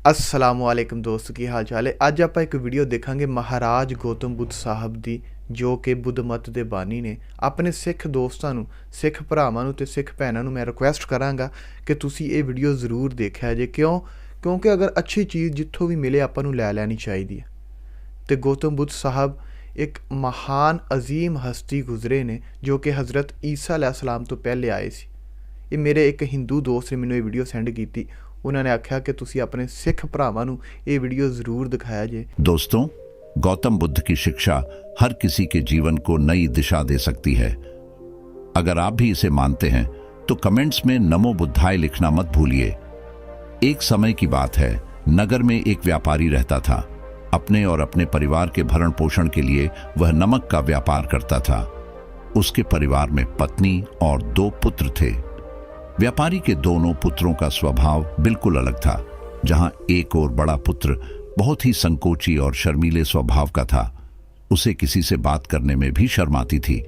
असलामुअलैकुम दोस्तों की हाल चाल है। ਅੱਜ ਆਪਾਂ ਇੱਕ ਵੀਡੀਓ ਦੇਖਾਂਗੇ ਮਹਾਰਾਜ ਗੌਤਮ ਬੁੱਧ ਸਾਹਿਬ ਦੀ, ਜੋ ਕਿ ਬੁੱਧ ਮਤ ਦੇ ਬਾਨੀ ਨੇ। ਆਪਣੇ ਸਿੱਖ ਦੋਸਤਾਂ ਨੂੰ, ਸਿੱਖ ਭਰਾਵਾਂ ਨੂੰ ਤੇ ਸਿੱਖ ਭੈਣਾਂ ਨੂੰ ਮੈਂ ਰਿਕੁਐਸਟ ਕਰਾਂਗਾ ਕਿ ਤੁਸੀਂ ਇਹ ਵੀਡੀਓ ਜ਼ਰੂਰ ਦੇਖਿਆ ਜੇ। ਕਿਉਂਕਿ ਅਗਰ ਅੱਛੀ ਚੀਜ਼ ਜਿੱਥੋਂ ਵੀ ਮਿਲੇ ਆਪਾਂ ਨੂੰ ਲੈ ਲੈਣੀ ਚਾਹੀਦੀ ਹੈ। ਤੇ ਗੌਤਮ ਬੁੱਧ ਸਾਹਿਬ ਇੱਕ ਮਹਾਨ ਅਜ਼ੀਮ ਹਸਤੀ ਗੁਜ਼ਰੇ ਨੇ, ਜੋ ਕਿ ਹਜ਼ਰਤ ਈਸਾ अलैहिस्सलाम ਤੋਂ ਪਹਿਲੇ ਆਏ ਸੀ। ਇਹ ਮੇਰੇ ਇੱਕ ਹਿੰਦੂ ਦੋਸਤ ਨੇ ਮੈਨੂੰ ਇਹ ਵੀਡੀਓ ਸੈਂਡ ਕੀਤੀ। उन्होंने आख्या कि तुसी अपने सिख भरावां नूं ये वीडियो जरूर दिखाया जे। दोस्तों, गौतम बुद्ध की शिक्षा हर किसी के जीवन को नई दिशा दे सकती है। अगर आप भी इसे मानते हैं तो कमेंट्स में नमो बुद्धाय लिखना मत भूलिए। एक समय की बात है, नगर में एक व्यापारी रहता था। अपने और अपने परिवार के भरण पोषण के लिए वह नमक का व्यापार करता था। उसके परिवार में पत्नी और 2 पुत्र थे। व्यापारी के दोनों पुत्रों का स्वभाव बिल्कुल अलग था। जहां एक और बड़ा पुत्र बहुत ही संकोची और शर्मीले स्वभाव का था, उसे किसी से बात करने में भी शर्म आती थी,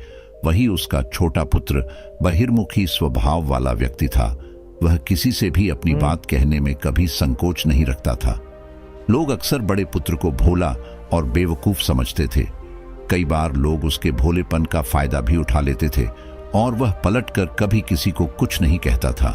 वहीं उसका छोटा पुत्र बहिर्मुखी स्वभाव वाला व्यक्ति था। वह किसी से भी अपनी बात कहने में कभी संकोच नहीं रखता था। लोग अक्सर बड़े पुत्र को भोला और बेवकूफ समझते थे। कई बार लोग उसके भोलेपन का फायदा भी उठा लेते थे और वह पलटकर कभी किसी को कुछ नहीं कहता था।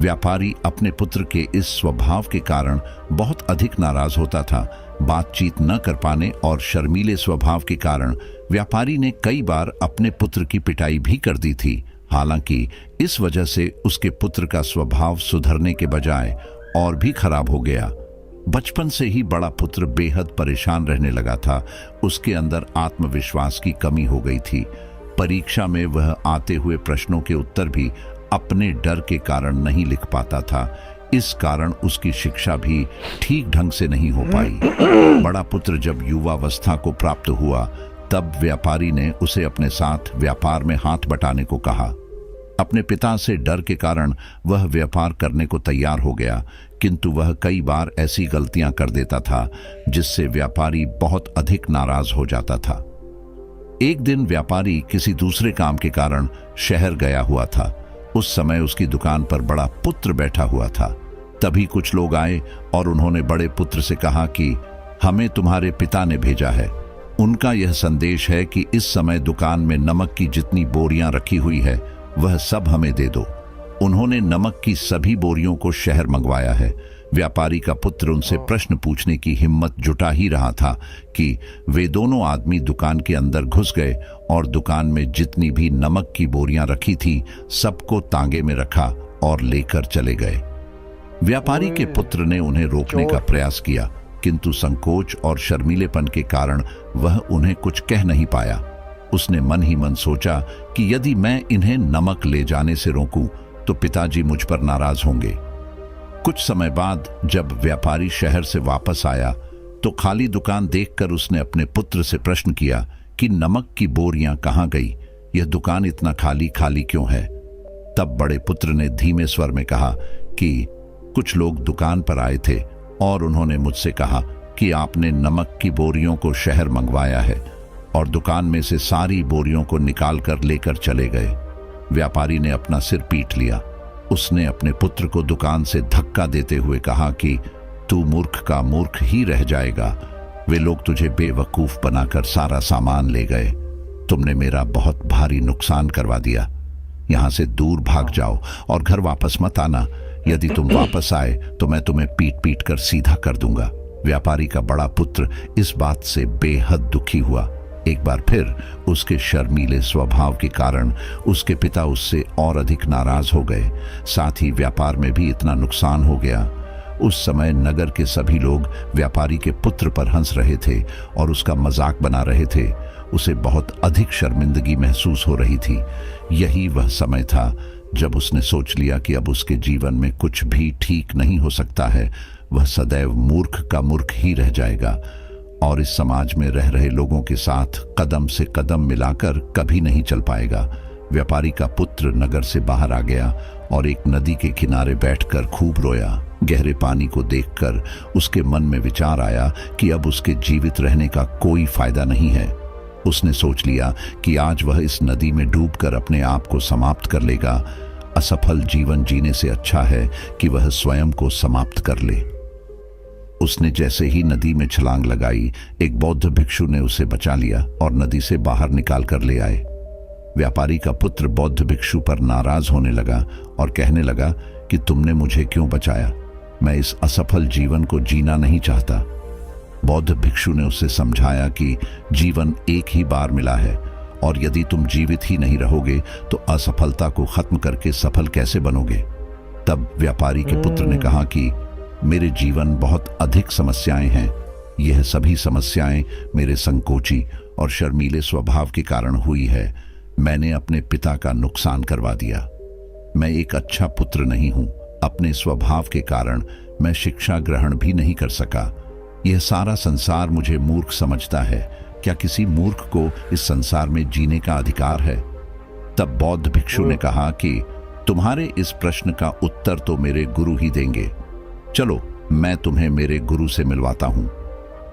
व्यापारी अपने पुत्र के इस स्वभाव के कारण बहुत अधिक नाराज होता था। बातचीत न कर पाने और शर्मीले स्वभाव के कारण व्यापारी ने कई बार अपने पुत्र की पिटाई भी कर दी थी। हालांकि इस वजह से उसके पुत्र का स्वभाव सुधरने के बजाय और भी खराब हो गया। बचपन से ही बड़ा पुत्र बेहद परेशान रहने लगा था। उसके अंदर आत्मविश्वास की कमी हो गई थी। परीक्षा में वह आते हुए प्रश्नों के उत्तर भी अपने डर के कारण नहीं लिख पाता था। इस कारण उसकी शिक्षा भी ठीक ढंग से नहीं हो पाई। बड़ा पुत्र जब युवावस्था को प्राप्त हुआ, तब व्यापारी ने उसे अपने साथ व्यापार में हाथ बटाने को कहा। अपने पिता से डर के कारण वह व्यापार करने को तैयार हो गया, किंतु वह कई बार ऐसी गलतियां कर देता था जिससे व्यापारी बहुत अधिक नाराज हो जाता था। एक दिन व्यापारी किसी दूसरे काम के कारण शहर गया हुआ था। उस समय उसकी दुकान पर बड़ा पुत्र बैठा हुआ था। तभी कुछ लोग आए और उन्होंने बड़े पुत्र से कहा कि हमें तुम्हारे पिता ने भेजा है। उनका यह संदेश है कि इस समय दुकान में नमक की जितनी बोरियां रखी हुई है वह सब हमें दे दो। उन्होंने नमक की सभी बोरियों को शहर मंगवाया है। व्यापारी का पुत्र उनसे प्रश्न पूछने की हिम्मत जुटा ही रहा था कि वे दोनों आदमी दुकान के अंदर घुस गए और दुकान में जितनी भी नमक की बोरियां रखी थी सबको तांगे में रखा और लेकर चले गए। व्यापारी के पुत्र ने उन्हें रोकने का प्रयास किया, किंतु संकोच और शर्मीलेपन के कारण वह उन्हें कुछ कह नहीं पाया। उसने मन ही मन सोचा कि यदि मैं इन्हें नमक ले जाने से रोकूं तो पिताजी मुझ पर नाराज होंगे। कुछ समय बाद जब व्यापारी शहर से वापस आया तो खाली दुकान देखकर उसने अपने पुत्र से प्रश्न किया कि नमक की बोरियां कहां गई? यह दुकान इतना खाली खाली क्यों है? तब बड़े पुत्र ने धीमे स्वर में कहा कि कुछ लोग दुकान पर आए थे और उन्होंने मुझसे कहा कि आपने नमक की बोरियों को शहर मंगवाया है, और दुकान में से सारी बोरियों को निकाल कर लेकर चले गए। व्यापारी ने अपना सिर पीट लिया। उसने अपने पुत्र को दुकान से धक्का देते हुए कहा कि तू मूर्ख का मूर्ख ही रह जाएगा। वे लोग तुझे बेवकूफ बनाकर सारा सामान ले गए। तुमने मेरा बहुत भारी नुकसान करवा दिया। यहां से दूर भाग जाओ और घर वापस मत आना। यदि तुम वापस आए तो मैं तुम्हें पीट पीट कर सीधा कर दूंगा। व्यापारी का बड़ा पुत्र इस बात से बेहद दुखी हुआ। एक बार फिर उसके शर्मीले स्वभाव के कारण उसके पिता उससे और अधिक नाराज हो गए। साथ ही व्यापार में भी इतना नुकसान हो गया। उस समय नगर के सभी लोग व्यापारी के पुत्र पर हंस रहे थे और उसका मजाक बना रहे थे। उसे बहुत अधिक शर्मिंदगी महसूस हो रही थी। यही वह समय था जब उसने सोच लिया कि अब उसके जीवन में कुछ भी ठीक नहीं हो सकता है। वह सदैव मूर्ख का मूर्ख ही रह जाएगा और इस समाज में रह रहे लोगों के साथ कदम से कदम मिलाकर कभी नहीं चल पाएगा। व्यापारी का पुत्र नगर से बाहर आ गया और एक नदी के किनारे बैठकर खूब रोया। गहरे पानी को देखकर उसके मन में विचार आया कि अब उसके जीवित रहने का कोई फायदा नहीं है। उसने सोच लिया कि आज वह इस नदी में डूबकर अपने आप को समाप्त कर लेगा। असफल जीवन जीने से अच्छा है कि वह स्वयं को समाप्त कर ले। उसने जैसे ही नदी में छलांग लगाई, एक बौद्ध भिक्षु ने उसे बचा लिया और नदी से बाहर निकाल कर ले आए। व्यापारी का पुत्र बौद्ध भिक्षु पर नाराज होने लगा और कहने लगा कि तुमने मुझे क्यों बचाया? मैं इस असफल जीवन को जीना नहीं चाहता। बौद्ध भिक्षु ने उसे समझाया कि जीवन एक ही बार मिला है और यदि तुम जीवित ही नहीं रहोगे तो असफलता को खत्म करके सफल कैसे बनोगे? तब व्यापारी के पुत्र ने कहा कि मेरे जीवन बहुत अधिक समस्याएं हैं। यह सभी समस्याएं मेरे संकोची और शर्मीले स्वभाव के कारण हुई है। मैंने अपने पिता का नुकसान करवा दिया। मैं एक अच्छा पुत्र नहीं हूं। अपने स्वभाव के कारण मैं शिक्षा ग्रहण भी नहीं कर सका। यह सारा संसार मुझे मूर्ख समझता है। क्या किसी मूर्ख को इस संसार में जीने का अधिकार है? तब बौद्ध भिक्षु ने कहा कि तुम्हारे इस प्रश्न का उत्तर तो मेरे गुरु ही देंगे। चलो, मैं तुम्हें मेरे गुरु से मिलवाता हूं।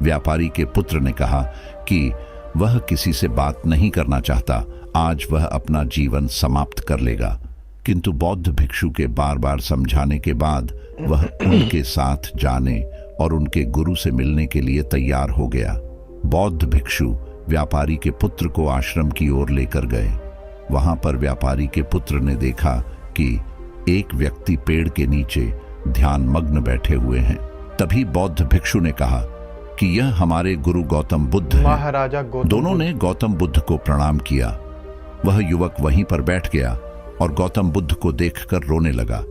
व्यापारी के पुत्र ने कहा कि वह किसी से बात नहीं करना चाहता। आज वह अपना जीवन समाप्त कर लेगा। किंतु बौद्ध भिक्षु के बार बार समझाने के बाद वह उनके साथ जाने और उनके गुरु से मिलने के लिए तैयार हो गया। बौद्ध भिक्षु व्यापारी के पुत्र को आश्रम की ओर लेकर गए। वहां पर व्यापारी के पुत्र ने देखा कि एक व्यक्ति पेड़ के नीचे ध्यान मग्न बैठे हुए हैं। तभी बौद्ध भिक्षु ने कहा कि यह हमारे गुरु गौतम बुद्ध हैं। महाराजा गौतम दोनों ने गौतम बुद्ध को प्रणाम किया। वह युवक वहीं पर बैठ गया और गौतम बुद्ध को देखकर रोने लगा।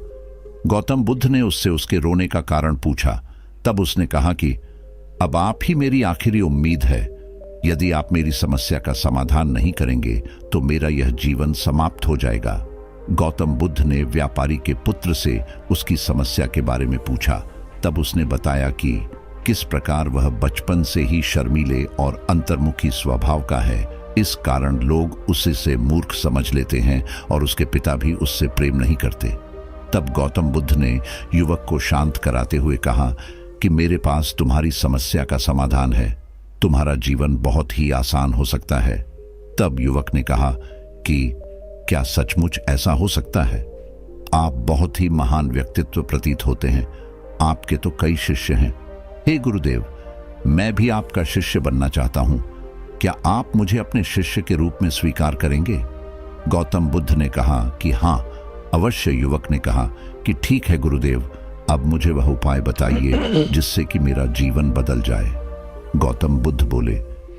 गौतम बुद्ध ने उससे उसके रोने का कारण पूछा। तब उसने कहा कि अब आप ही मेरी आखिरी उम्मीद है। यदि आप मेरी समस्या का समाधान नहीं करेंगे तो मेरा यह जीवन समाप्त हो जाएगा। गौतम बुद्ध ने व्यापारी के पुत्र से उसकी समस्या के बारे में पूछा। तब उसने बताया कि किस प्रकार वह बचपन से ही शर्मीले और अंतर्मुखी स्वभाव का है। इस कारण लोग उसे मूर्ख समझ लेते हैं और उसके पिता भी उससे प्रेम नहीं करते। तब गौतम बुद्ध ने युवक को शांत कराते हुए कहा कि मेरे पास तुम्हारी समस्या का समाधान है। तुम्हारा जीवन बहुत ही आसान हो सकता है। तब युवक ने कहा कि क्या सचमुच ऐसा हो सकता है? आप बहुत ही महान व्यक्तित्व प्रतीत होते हैं। आपके तो कई शिष्य हैं। हे गुरुदेव, मैं भी आपका शिष्य बनना चाहता हूं। क्या आप मुझे अपने शिष्य के रूप में स्वीकार करेंगे? गौतम बुद्ध ने कहा कि हाँ, अवश्य। युवक ने कहा कि ठीक है गुरुदेव, अब मुझे वह उपाय बताइए जिससे कि मेरा जीवन बदल जाए। गौतम बुद्ध बोले,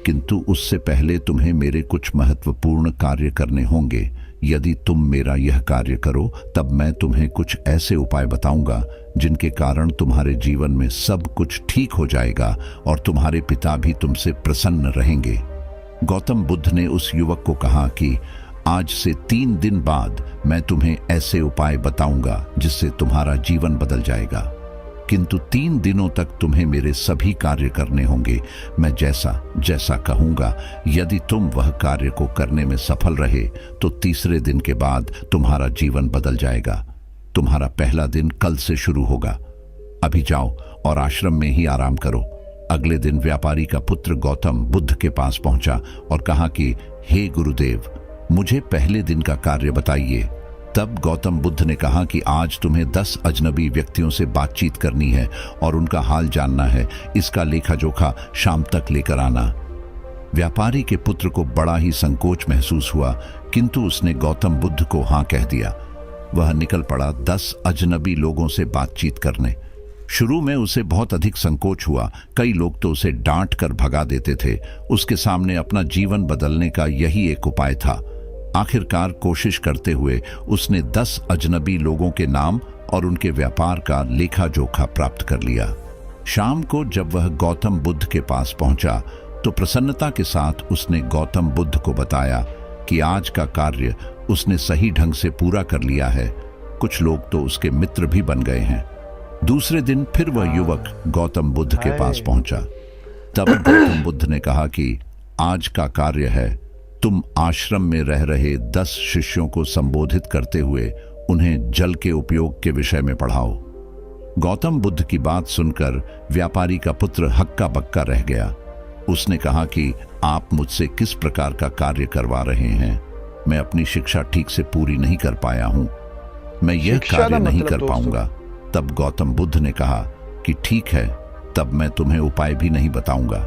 किंतु उससे पहले तुम्हें मेरे कुछ महत्वपूर्ण कार्य करने होंगे। यदि तुम मेरा यह कार्य करो तब मैं तुम्हें कुछ ऐसे उपाय बताऊंगा जिनके कारण तुम्हारे जीवन में सब कुछ ठीक हो जाएगा और तुम्हारे पिता भी तुमसे प्रसन्न रहेंगे। गौतम बुद्ध ने उस युवक को कहा कि आज से 3 दिन बाद मैं तुम्हें ऐसे उपाय बताऊंगा जिससे तुम्हारा जीवन बदल जाएगा। किंतु 3 दिनों तक तुम्हें मेरे सभी कार्य करने होंगे। मैं जैसा जैसा कहूंगा, यदि तुम वह कार्य को करने में सफल रहे तो तीसरे दिन के बाद तुम्हारा जीवन बदल जाएगा। तुम्हारा पहला दिन कल से शुरू होगा। अभी जाओ और आश्रम में ही आराम करो। अगले दिन व्यापारी का पुत्र गौतम बुद्ध के पास पहुंचा और कहा कि हे गुरुदेव, मुझे पहले दिन का कार्य बताइए। तब गौतम बुद्ध ने कहा कि आज तुम्हें 10 अजनबी व्यक्तियों से बातचीत करनी है और उनका हाल जानना है। इसका लेखा जोखा शाम तक लेकर आना। व्यापारी के पुत्र को बड़ा ही संकोच महसूस हुआ, किंतु उसने गौतम बुद्ध को हाँ कह दिया। वह निकल पड़ा 10 अजनबी लोगों से बातचीत करने। शुरू में उसे बहुत अधिक संकोच हुआ। कई लोग तो उसे डांट कर भगा देते थे। उसके सामने अपना जीवन बदलने का यही एक उपाय था। आखिरकार कोशिश करते हुए उसने 10 अजनबी लोगों के नाम और उनके व्यापार का लेखा जोखा प्राप्त कर लिया। शाम को जब वह गौतम बुद्ध के पास पहुंचा तो प्रसन्नता के साथ उसने गौतम बुद्ध को बताया कि आज का कार्य उसने सही ढंग से पूरा कर लिया है। कुछ लोग तो उसके मित्र भी बन गए हैं। दूसरे दिन फिर वह युवक गौतम बुद्ध के पास पहुंचा। तब गौतम बुद्ध ने कहा कि आज का कार्य है, तुम आश्रम में रह रहे 10 शिष्यों को संबोधित करते हुए उन्हें जल के उपयोग के विषय में पढ़ाओ। गौतम बुद्ध की बात सुनकर व्यापारी का पुत्र हक्का बक्का रह गया। उसने कहा कि आप मुझसे किस प्रकार का कार्य करवा रहे हैं? मैं अपनी शिक्षा ठीक से पूरी नहीं कर पाया हूं। मैं यह कार्य नहीं कर पाऊंगा। तब गौतम बुद्ध ने कहा कि ठीक है, तब मैं तुम्हें उपाय भी नहीं बताऊंगा।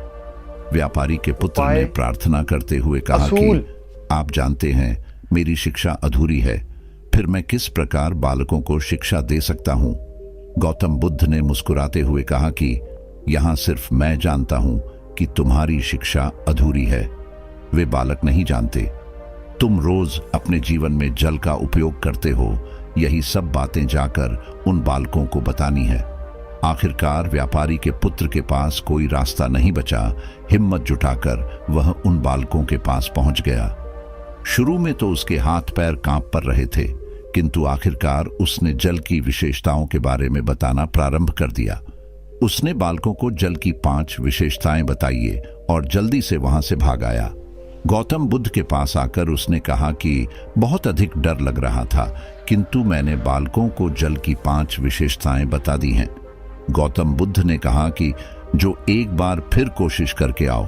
व्यापारी के पुत्र उपाय? ने प्रार्थना करते हुए कहा असूल। कि आप जानते हैं मेरी शिक्षा अधूरी है, फिर मैं किस प्रकार बालकों को शिक्षा दे सकता हूं। गौतम बुद्ध ने मुस्कुराते हुए कहा कि यहां सिर्फ मैं जानता हूं कि तुम्हारी शिक्षा अधूरी है, वे बालक नहीं जानते। तुम रोज अपने जीवन में जल का उपयोग करते हो, यही सब बातें जाकर उन बालकों को बतानी है। आखिरकार व्यापारी के पुत्र के पास कोई रास्ता नहीं बचा। हिम्मत जुटाकर वह उन बालकों के पास पहुंच गया। शुरू में तो उसके हाथ पैर कांप पर रहे थे, किंतु आखिरकार उसने जल की विशेषताओं के बारे में बताना प्रारंभ कर दिया। उसने बालकों को जल की 5 विशेषताएं बताई और जल्दी से वहां से भाग आया। गौतम बुद्ध के पास आकर उसने कहा कि बहुत अधिक डर लग रहा था, किंतु मैंने बालकों को जल की 5 विशेषताएं बता दी हैं। गौतम बुद्ध ने कहा कि जो एक बार फिर कोशिश करके आओ।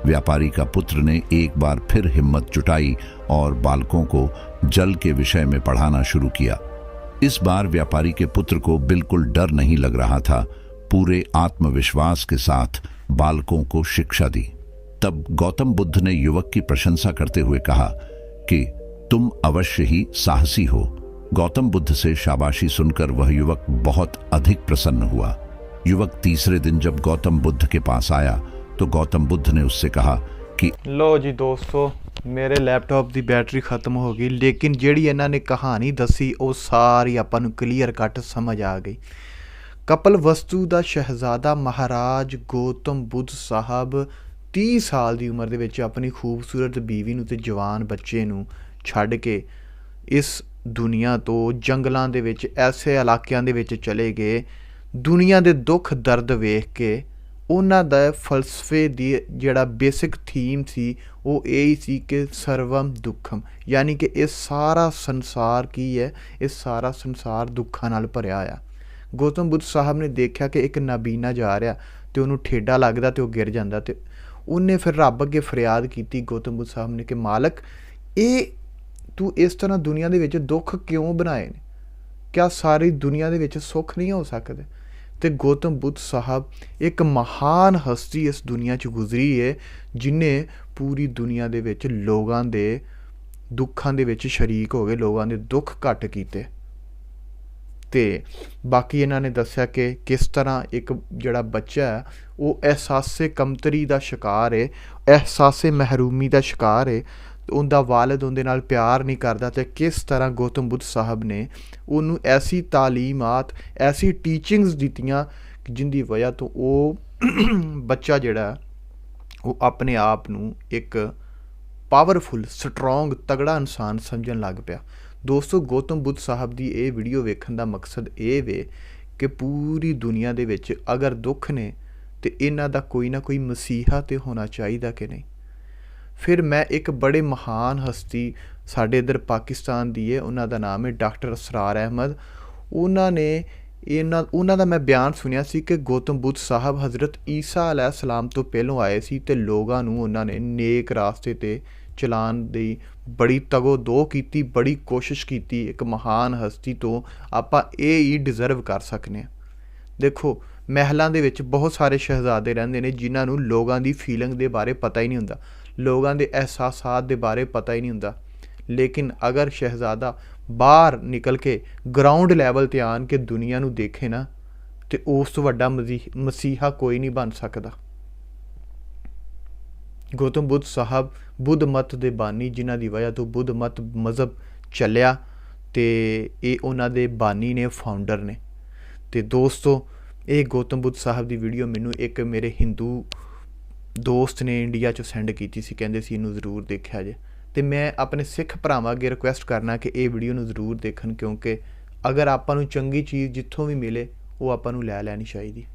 व्यापारी का पुत्र ने एक बार फिर हिम्मत जुटाई और बालकों को जल के विषय में पढ़ाना शुरू किया। इस बार व्यापारी के पुत्र को बिल्कुल डर नहीं लग रहा था। पूरे आत्मविश्वास के साथ बालकों को शिक्षा दी। तब गौतम बुद्ध ने युवक की प्रशंसा करते हुए कहा कि तुम अवश्य ही साहसी हो। गौतम बुद्ध से शाबाशी सुनकर वह युवक बहुत अधिक प्रसन्न हुआ। युवक तीसरे दिन जब गौतम बुद्ध के पास आया तो गौतम बुद्ध ने उससे कहा कि लो जी दोस्तों, मेरे लैपटॉप की बैटरी खत्म हो गई, लेकिन जिहड़ी इन्होंने कहानी दसी वो सारी आपां नूं क्लीयर कट समझ आ गई। कपिलवस्तु दा शहजादा महाराज गौतम बुद्ध साहब 30 साल की उम्र दे विच अपनी खूबसूरत बीवी नूं ते जवान बच्चे नूं छड्ड के इस दुनिया तो जंगलों दे विच ऐसे इलाकों दे विच चले गए। दुनिया दे दुख दर्द वेख के उन्हां दा फलसफे दी जिहड़ा बेसिक थीम सी वो यही सी कि सर्वम दुखम, यानी कि ये सारा संसार की है, ये सारा संसार दुखा नाल भरिया आ। गौतम बुद्ध साहब ने देखा कि एक नाबीना जा रहा तो उन्होंने ठेडा लगता तो गिर जाता, तो उन्हें फिर रब अगे फरियाद की गौतम बुद्ध साहब ने कि मालक ये तू इस तरह दुनिया दे विच दुख क्यों बनाए ने, क्या सारी दुनिया दे विच सुख नहीं हो सकते। तो गौतम बुद्ध साहब एक महान हस्ती इस दुनिया च गुजरी है जिन्हें पूरी दुनिया दे विच लोगां दे दुखां दे विच शरीक हो गए, लोगां दे दुख घट कीते। ते बाकी इन्हां ने दस्सिया कि किस तरह एक जिहड़ा बच्चा है वो एहसासे कमतरी का शिकार है, एहसासे महरूमी का शिकार है, उनका वालिद उनके नाल प्यार नहीं करता। तो किस तरह गौतम बुद्ध साहब ने उन्होंने ऐसी तालीमात ऐसी टीचिंग्स दित्तियां जिंदी वजह तो वो बच्चा जिहड़ा वो अपने आप नूं एक पावरफुल स्ट्रोंग तगड़ा इंसान समझन लग पिया। दोस्तों गौतम बुद्ध साहब की ये वीडियो वेखण का मकसद ये वे कि पूरी दुनिया दे विच अगर दुख ने तो इन्हां दा कोई ना कोई मसीहा तो होना चाहिए कि नहीं। फिर मैं एक बड़े महान हस्ती साढ़े इधर पाकिस्तान दी है, उन्हों का नाम है डॉक्टर असरार अहमद। उन्होंने दा मैं बयान सुनिया सी कि गौतम बुद्ध साहब हज़रत ईसा अलैहिस्सलाम तो पहलों आए सी ते लोगां नूं उन्होंने नेक रास्ते ते चलान दी बड़ी तगो दो की, बड़ी कोशिश की। एक महान हस्ती तो आपां ये ही डिज़र्व कर सकने। देखो महलों दे विच बहुत सारे शहजादे रहिंदे ने जिन्हां नूं लोगां दी फीलिंग दे बारे पता ही नहीं हुंदा, लोगों के एहसासात के बारे पता ही नहीं होंदा। लेकिन अगर शहजादा बाहर निकल के ग्राउंड लैवल ते आन के दुनिया नूं देखे ना तो उस तो वड्डा मसीहा कोई नहीं बन सकता। गौतम बुद्ध साहब बुद्ध मत के बानी जिन्हां दी वजह तो बुद्ध मत मज़हब चलिया ते ये उन्हां दे बानी ने, फाउंडर ने। तो दोस्तों ये गौतम बुद्ध साहब की वीडियो मैनू एक मेरे हिंदू दोस्त ने इंडिया चो सेंड की सी, कहंदे सी इनू जरूर देखा जे। तो मैं अपने सिख भरावां अगे रिक्वेस्ट करना कि ये वीडियो नू जरूर देखन, क्योंकि अगर आपां नू चंगी चीज़ जिथों भी मिले वो आपां नू लै लैनी चाहिए।